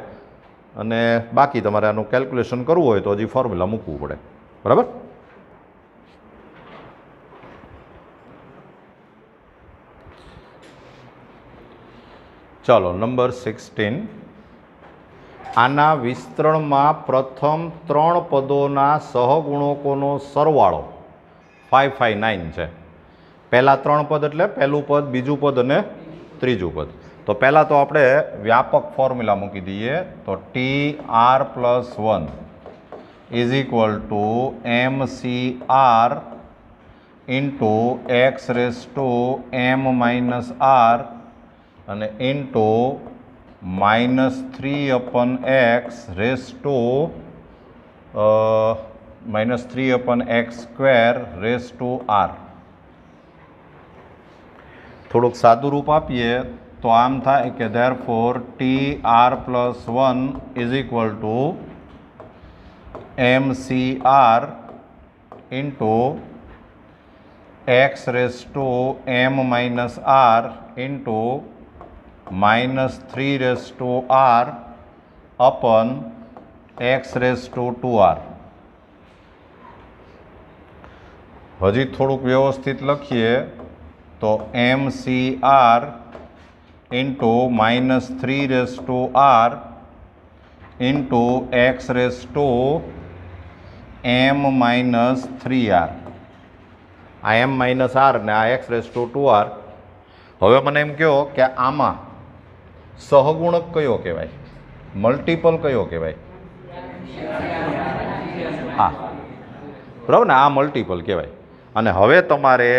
અને બાકી તમારે આનું કેલ્ક્યુલેશન કરવું હોય તો હજી ફોર્મ્યુલા મૂકવું પડે. બરાબર. ચાલો નંબર 16. આના વિસ્તરણમાં પ્રથમ 3 પદોના સહગુણકોનો સરવાળો 559 છે. પહેલા 3 પદ એટલે પહેલું પદ, બીજું પદ અને ત્રીજું પદ. તો પહેલાં તો આપણે વ્યાપક ફોર્મ્યુલા મૂકી દઈએ. તો TR+1 is equal two MCR into x raise two m-r અને into -3/x raise to -3/x² race to r. થોડુંક સાદું રૂપ આપીએ તો આમ થાય કે therefore TR+1 is equal two MCR into x raise two m-r into -3/r અપન x raise two 2r. હજી થોડુંક વ્યવસ્થિત લખીએ તો MCR into -3/r into x raise two m-3r. આ m-r ને આ એક્સ રેસ ટુ 2r. હવે મને એમ કહો કે આમાં સહગુણક કયો કહેવાય, મલ્ટિપલ કયો કહેવાય? હા, બરાબર ને, આ મલ્ટિપલ કહેવાય. અને હવે તમારે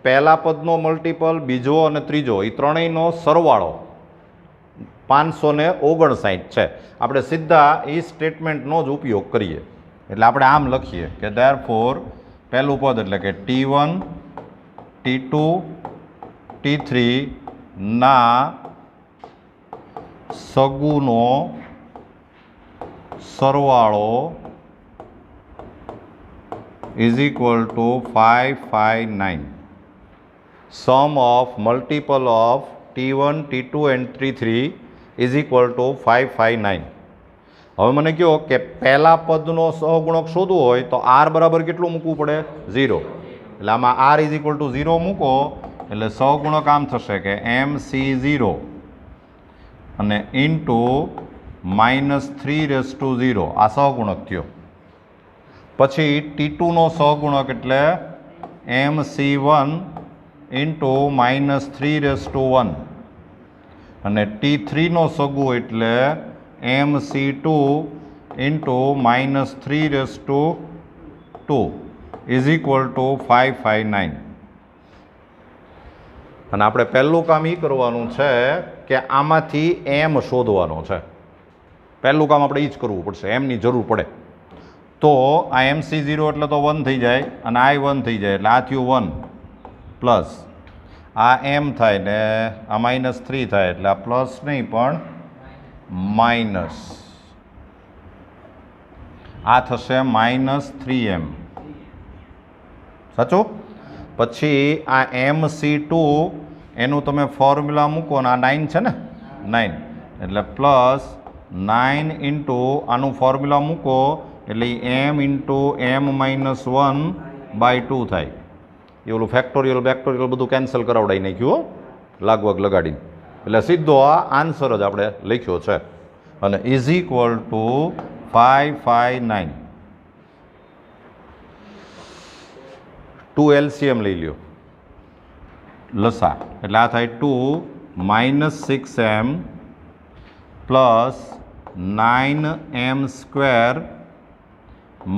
પહેલા પદનો મલ્ટિપલ, બીજો અને ત્રીજો એ ત્રણેયનો સરવાળો 559 છે. આપણે સીધા એ સ્ટેટમેન્ટનો જ ઉપયોગ કરીએ. એટલે આપણે આમ લખીએ કે ધેરફોર પહેલું પદ એટલે કે T1 T2 T3 ના સગુનો સરવાળો is equal to 559. Sum of multiple of T1 T2 and T3 is equal to 559. હવે મને કહો કે પહેલા પદનો સહગુણક શોધવો હોય તો r બરાબર કેટલું મૂકવું પડે? 0. એટલે આમાં r ઇઝ ઇક્વલ ટુ 0 મૂકો એટલે સહગુણક આમ થશે કે MC0 અને ઇન્ટુ -3/0 આ સહગુણક થયો. પછી T2નો સહગુણક એટલે MC1 ઇન્ટુ -3/1 અને T3નો સગુ એટલે MC2 into -3/2 is equal to 559. અને આપણે પહેલું કામ એ કરવાનું છે કે આમાંથી m શોધવાનો છે. પહેલું કામ આપણે એ જ કરવું પડશે, એમની જરૂર પડે. તો આ MC0 એટલે તો 1 થઈ જાય અને આ 1 થઈ જાય એટલે આ થયું 1 પ્લસ આ m થાય ને આ -3 થાય એટલે આ પ્લસ નહીં પણ માઇનસ. આ થશે -3m. સાચું? પછી આ MC2 એનું તમે ફોર્મ્યુલા મૂકો ને આ 9 છે ને, 9 એટલે પ્લસ 9 ઇન્ટુ આનું ફોર્મ્યુલા મૂકો એટલે m ઇન્ટુ m-1/2 થાય. એ ઓલું ફેક્ટોરિયલ બેક્ટોરિયલ બધું કેન્સલ કરાવડાવી નાખ્યું લાગવગ લગાડીને. એટલે સીધો આ આન્સર જ આપણે લખ્યો છે અને ઇઝ ઇક્વલ ટુ 559. 2 LCM લઈ લ્યો લસા એટલે આ થાય 2 -6m plus 9m²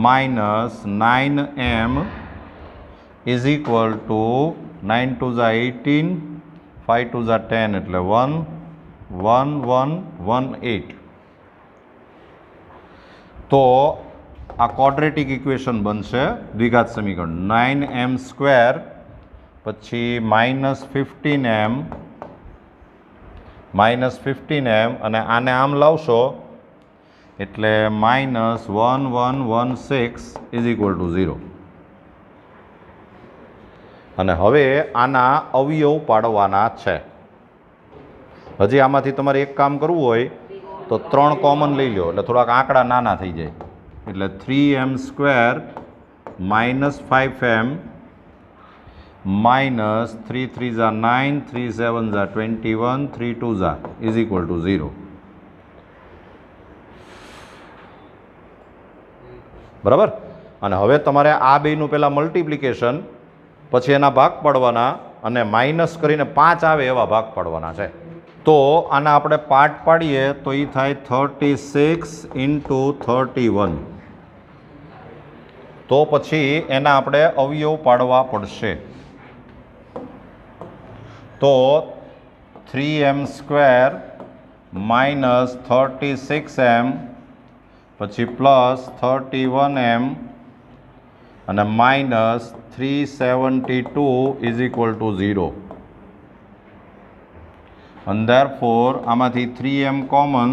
-9m is equal two 9 2 18 5 2 10 એટલે 11118. તો આ ક્વોડ્રેટિક ઇક્વેશન બનશે દ્વિઘાત સમીકરણ. 9m² પછી -15m અને આને આમ લાવશો એટલે -1116 ઇઝ ઇક્વલ ટુ 0. અને હવે આના અવયવ પાડવાના છે. હજી આમાંથી તમારે એક કામ કરવું હોય તો 3 કોમન લઈ લો એટલે થોડાક આંકડા નાના થઈ જાય. એટલે 3m² -5m -3 3 જા 9 3 7 જા 21 3 2 જા ઇઝ ઇક્વલ ટુ 0. બરાબર. અને હવે તમારે આ બેનું પહેલાં મલ્ટિપ્લિકેશન, પછી એના ભાગ પાડવાના અને માઇનસ કરીને 5 આવે એવા ભાગ પાડવાના છે. તો આના આપણે પાર્ટ પાડીએ તો એ થાય 36 × 31. તો પછી એના આપણે અવયવ પાડવા પડશે. તો 3m² -36m પછી +31m અને -372 ઇઝ ઇક્વલ ટુ 0. અને therefore આમાંથી 3m કોમન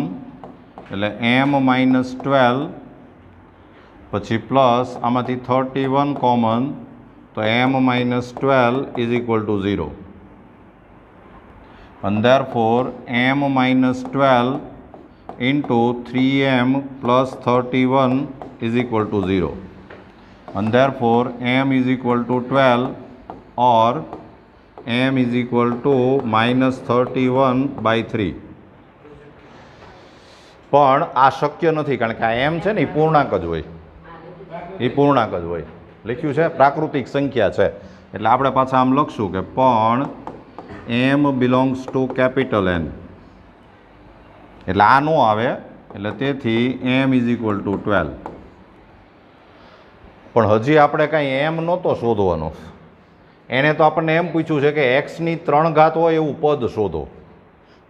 એટલે m-12 પછી પ્લસ આમાંથી 31 કોમન તો m-12 ઇઝ ઇક્વલ ટુ 0. અને therefore m-12 into 3m plus 31 is equal to 0. And therefore m is equal to 12 or m is equal to -31/3. પણ આ શક્ય નથી કારણ કે આ m છે ને એ પૂર્ણાંક જ હોય. લખ્યું છે પ્રાકૃતિક સંખ્યા છે એટલે આપણે પાછા આમ લખશું કે પણ m belongs to capital N. એટલે આ નો આવે એટલે તેથી m ઇઝ ઇક્વલ ટુ 12. પણ હજી આપણે કાંઈ એમ નહોતો શોધવાનો. એણે તો આપણને એમ પૂછ્યું છે કે એક્સની 3 ઘાત હોય એવું પદ શોધો.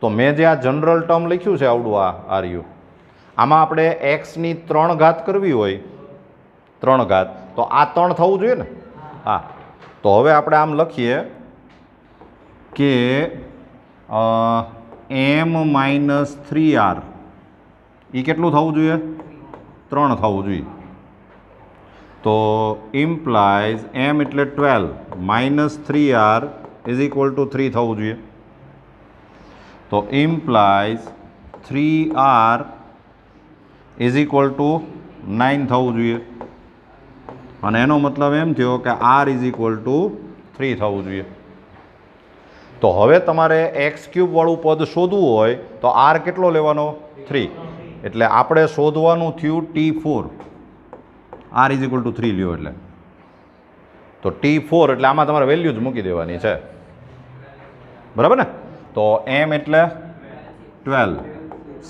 તો મેં જે આ જનરલ ટર્મ લખ્યું છે આવડું આ રહ્યું, આમાં આપણે એક્સની 3 ઘાત કરવી હોય 3 ઘાત તો આ 3 થવું જોઈએ ને. હા, તો હવે આપણે આમ લખીએ કે m-3r એ કેટલું થવું જોઈએ? 3 થવું જોઈએ. તો ઇમ્પ્લાઇઝ m એટલે 12 -3r ઇઝ ઇક્વલ ટુ 3 થવું જોઈએ. તો implies 3r is equal two 9 થવું જોઈએ. અને એનો મતલબ એમ થયો કે r ઇઝ ઇક્વલ ટુ 3 થવું જોઈએ. તો હવે તમારે x³ વાળું પદ શોધવું હોય તો r કેટલો લેવાનો? 3. એટલે આપણે શોધવાનું થયું T4. r is equal two 3 લ્યો એટલે તો T4 એટલે આમાં તમારે વેલ્યુ જ મૂકી દેવાની છે. બરાબર ને? તો m એટલે 12,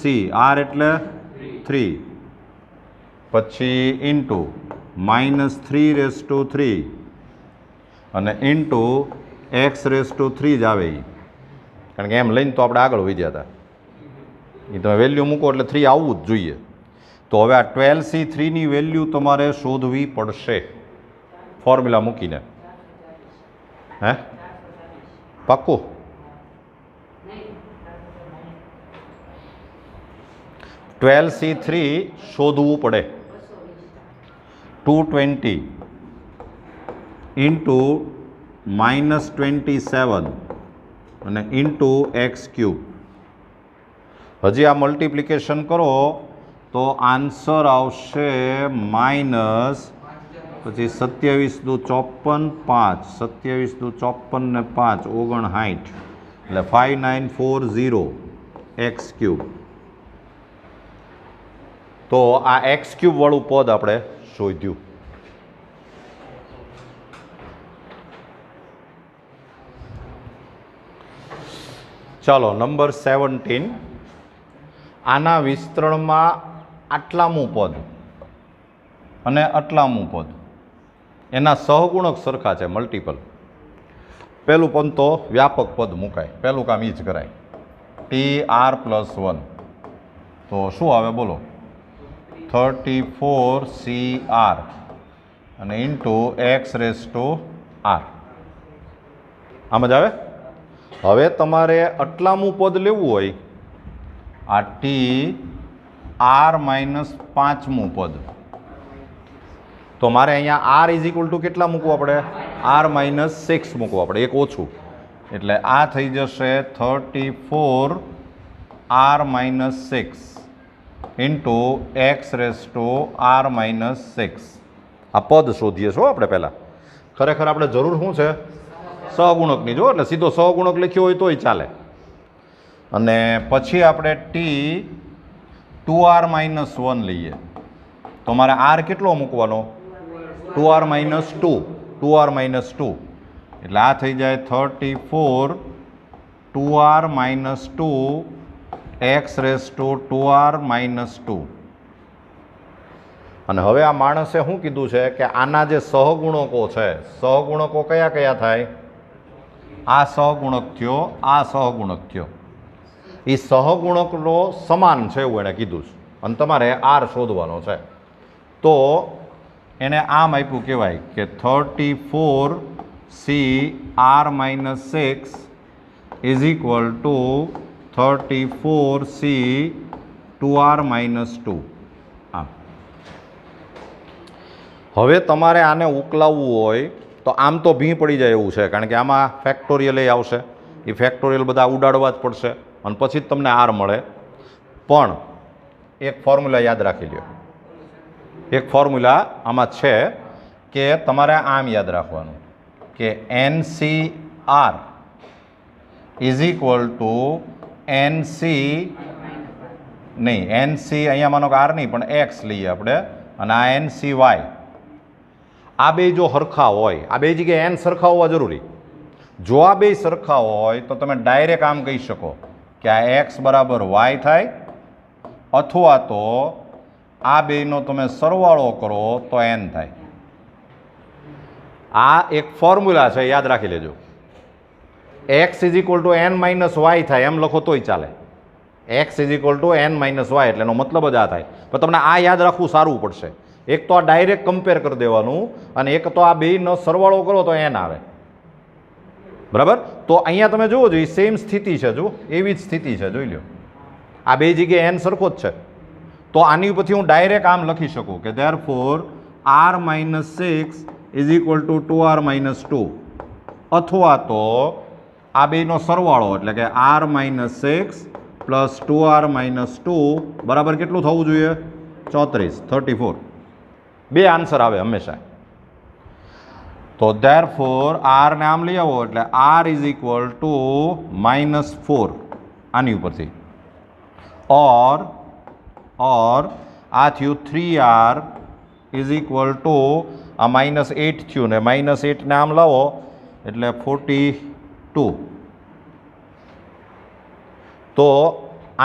c r એટલે 3, પછી ઇન્ટુ -3/3 અને ઇન્ટુ x/3 જ આવે. કારણ કે એમ લઈને તો આપણે આગળ વધી જતા. એ તમે વેલ્યુ મૂકો એટલે 3 આવવું જ જોઈએ. તો હવે આ 12c3ની વેલ્યુ તમારે શોધવી પડશે ફોર્મ્યુલા મૂકીને. હે પાક્કું? c3 શોધવું પડે. 220 ઇન્ટુ -27 અને ઇન્ટુ x³. હજી આ મલ્ટિપ્લિકેશન કરો તો આન્સર આવશે માઇનસ પછી 27 દુ 54 5 27 દુ 54 ને 5 59 એટલે 5940 x³. તો આ x³ વાળું પદ આપણે શોધ્યું. ચાલો નંબર 17. આના વિસ્તરણમાં આટલામું પદ અને આટલામું પદ એના સહગુણક સરખા છે, મલ્ટિપલ. પહેલું પદ તો વ્યાપક પદ મુકાય, પહેલું કામ એ જ કરાય. TR+1 તો શું આવે બોલો? 34CR અને ઇન્ટુ x⁻r. આમ જ આવે. હવે તમારે આટલામું પદ લેવું હોય, આ TR+1 આર માઇનસ પાંચમું પદ. તો મારે અહીંયા આર ઇઝ ઇક્વલ ટુ કેટલા મૂકવા પડે? આર માઇનસ 6 મૂકવા પડે, એક ઓછું. એટલે આ થઈ જશે 34 r minus 6 into x raise to r minus 6. આ પદ શોધીએ છો આપણે પહેલાં. ખરેખર આપણે જરૂર શું છે? સહગુણકની. જો એટલે સીધો સહગુણક લખ્યો હોય તોય ચાલે. અને પછી આપણે ટી 2r માઇનસ 1 લઈએ તો મારે આર કેટલો મૂકવાનો? 2r minus 2. 2r માઇનસ 2 એટલે આ થઈ જાય 34 2r minus 2 x raise two 2r minus 2. અને હવે આ માણસે શું કીધું છે કે આના જે સહગુણકો છે, સહગુણકો કયા કયા થાય? આ સહગુણક થયો, આ સહગુણક થયો. એ સહગુણકનો સમાન છે એવું એણે કીધું છે અને તમારે આર શોધવાનો છે. તો એને આમ આપ્યું કહેવાય કે 34 C r minus 6 is equal to 34 C 2r minus 2. આમ હવે તમારે આને ઉકલાવવું હોય તો આમ તો ભી પડી જાય એવું છે, કારણ કે આમાં ફેક્ટોરિયલ આવશે. એ ફેક્ટોરિયલ બધા ઉડાડવા જ પડશે અને પછી જ તમને આર મળે. પણ એક ફોર્મ્યુલા યાદ રાખી લ્યો. એક ફોર્મ્યુલા આમાં છે કે તમારે આમ યાદ રાખવાનું કે NCR is equal two NC નહીં, NC અહીંયા માનો કે આર નહીં પણ એક્સ લઈએ આપણે, અને આ NCY. આ બે જો સરખા હોય, આ બે જગ્યાએ એન સરખા હોવા જરૂરી. જો આ બે સરખા હોય તો તમે ડાયરેક્ટ આમ કહી શકો કે આ એક્સ બરાબર વાય થાય, અથવા તો આ બેનો તમે સરવાળો કરો તો એન થાય. આ એક ફોર્મ્યુલા છે, યાદ રાખી લેજો. X is equal to n minus y થાય એમ લખો તોય ચાલે. X is equal to n minus y એટલે એનો મતલબ જ આ થાય. પણ તમને આ યાદ રાખવું સારું પડશે. એક તો આ ડાયરેક્ટ કમ્પેર કરી દેવાનું અને એક તો આ બેનો સરવાળો કરો તો એન આવે. બરાબર? તો અહીંયા તમે જુઓ છો એ સેમ સ્થિતિ છે. જુઓ એવી જ સ્થિતિ છે, જોઈ લો. આ બે જગ્યાએ એન સરખો જ છે. તો આની ઉપરથી હું ડાયરેક્ટ આમ લખી શકું કે therefore r minus 6 is equal to 2r minus 2, અથવા તો આ બેનો સરવાળો એટલે કે R minus 6 plus 2r minus 2 બરાબર કેટલું થવું જોઈએ? 34. બે આન્સર આવે હંમેશા. તો ધેરફોર આર ને આમ લઈ આવો એટલે આર ઇઝ ઇક્વલ ટુ -4 આની ઉપરથી, ઓર આ થયું 3r ઇઝ ઇક્વલ ટુ આ -8 થયું ને -8 ને આમ લાવો એટલે 42. તો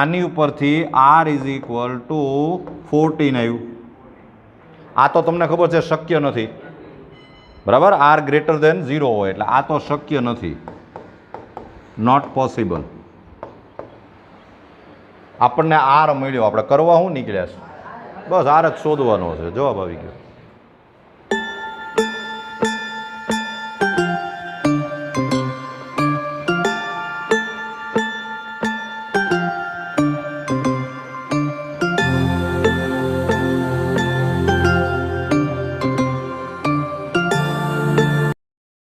આની ઉપરથી આર ઇઝ ઇક્વલ ટુ 14 આવ્યું. આ તો તમને ખબર છે શક્ય નથી. બરાબર? આર ગ્રેટર દેન 0 હોય એટલે આ તો શક્ય નથી, નોટ પોસિબલ. આપણને આર મળ્યો, આપણે કરવા શું નીકળ્યા છે? બસ આર જ શોધવાનો છે. જવાબ આવી ગયો.